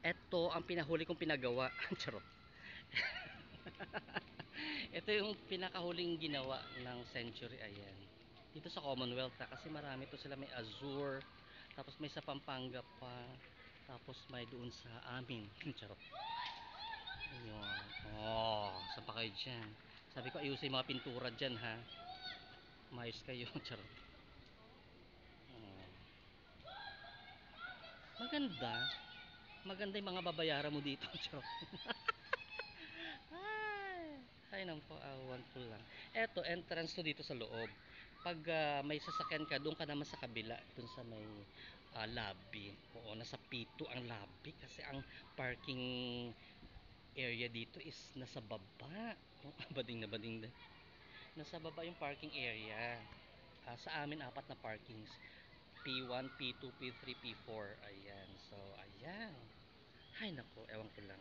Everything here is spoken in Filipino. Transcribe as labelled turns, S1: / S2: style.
S1: Ito ang pinahuli kong pinagawa. Charot. Ito yung pinakahuling ginawa ng Century. Ayan. Dito sa Commonwealth kasi marami to sila. May Azure. Tapos may sa Pampanga pa. Tapos may doon sa amin. Charot. Ayun. Oh, saan pa kayo dyan? Sabi ko ayusin yung mga pintura dyan ha. Mayos kayo. Charot. Oh. Maganda. Maganda yung mga babayaran mo dito. Charot. Ay nang po, awan ko lang. Eto, entrance to dito sa loob. Pag may sasakyan ka, doon ka naman sa kabila, doon sa may lobby. Oo, nasa P2 ang lobby kasi ang parking area dito is nasa baba. Oh, bading na bading na. Nasa baba yung parking area. Sa amin, apat na parkings. P1, P2, P3, P4. Ayan. So, ayan. Hay nako, ewan ko lang.